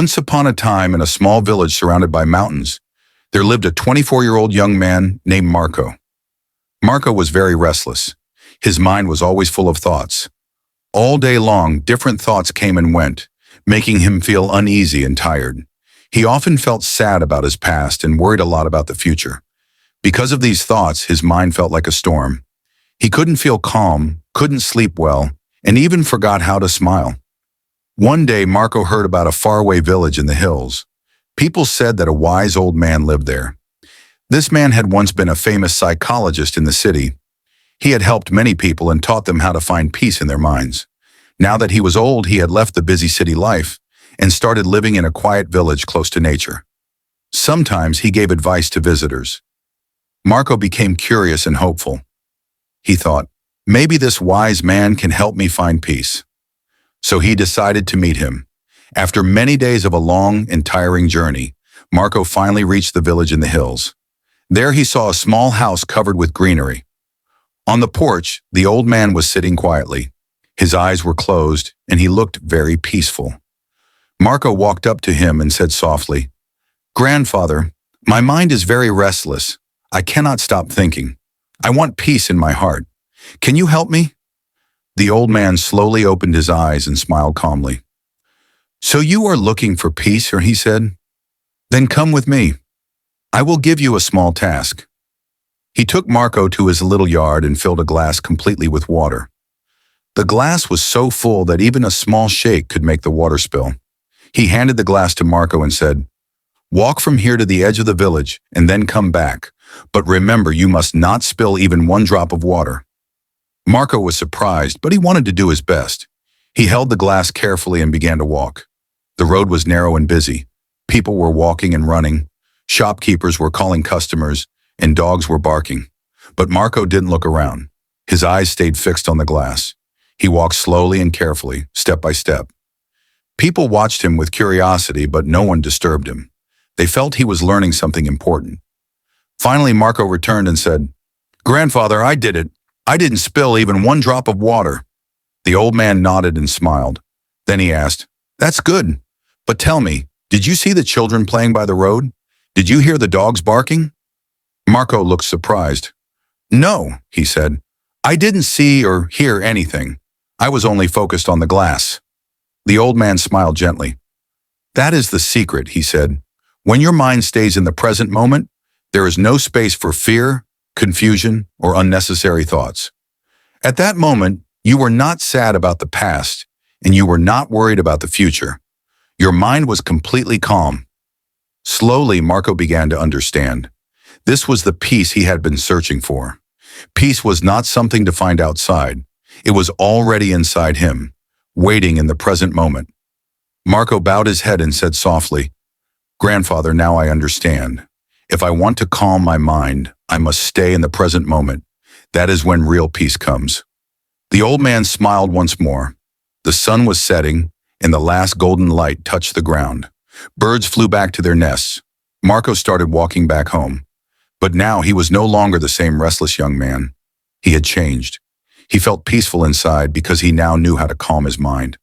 Once upon a time, in a small village surrounded by mountains, there lived a 24-year-old young man named Marco. Marco was very restless. His mind was always full of thoughts. All day long, different thoughts came and went, making him feel uneasy and tired. He often felt sad about his past and worried a lot about the future. Because of these thoughts, his mind felt like a storm. He couldn't feel calm, couldn't sleep well, and even forgot how to smile. One day, Marco heard about a faraway village in the hills. People said that a wise old man lived there. This man had once been a famous psychologist in the city. He had helped many people and taught them how to find peace in their minds. Now that he was old, he had left the busy city life and started living in a quiet village close to nature. Sometimes he gave advice to visitors. Marco became curious and hopeful. He thought, maybe this wise man can help me find peace. So he decided to meet him. After many days of a long and tiring journey, Marco finally reached the village in the hills. There he saw a small house covered with greenery. On the porch, the old man was sitting quietly. His eyes were closed, and he looked very peaceful. Marco walked up to him and said softly, "Grandfather, my mind is very restless. I cannot stop thinking. I want peace in my heart. Can you help me?" The old man slowly opened his eyes and smiled calmly. "So you are looking for peace," he said. "Then come with me. I will give you a small task." He took Marco to his little yard and filled a glass completely with water. The glass was so full that even a small shake could make the water spill. He handed the glass to Marco and said, "Walk from here to the edge of the village and then come back. But remember, you must not spill even one drop of water." Marco was surprised, but he wanted to do his best. He held the glass carefully and began to walk. The road was narrow and busy. People were walking and running. Shopkeepers were calling customers, and dogs were barking. But Marco didn't look around. His eyes stayed fixed on the glass. He walked slowly and carefully, step by step. People watched him with curiosity, but no one disturbed him. They felt he was learning something important. Finally, Marco returned and said, "Grandfather, I did it. I didn't spill even one drop of water." The old man nodded and smiled. Then he asked, "That's good. But tell me, did you see the children playing by the road? Did you hear the dogs barking?" Marco looked surprised. "No," he said. "I didn't see or hear anything. I was only focused on the glass." The old man smiled gently. "That is the secret," he said. "When your mind stays in the present moment, there is no space for fear, confusion, or unnecessary thoughts. At that moment, you were not sad about the past, and you were not worried about the future. Your mind was completely calm." Slowly, Marco began to understand. This was the peace he had been searching for. Peace was not something to find outside. It was already inside him, waiting in the present moment. Marco bowed his head and said softly, "Grandfather, now I understand. If I want to calm my mind, I must stay in the present moment. That is when real peace comes." The old man smiled once more. The sun was setting, and the last golden light touched the ground. Birds flew back to their nests. Marco started walking back home. But now he was no longer the same restless young man. He had changed. He felt peaceful inside because he now knew how to calm his mind.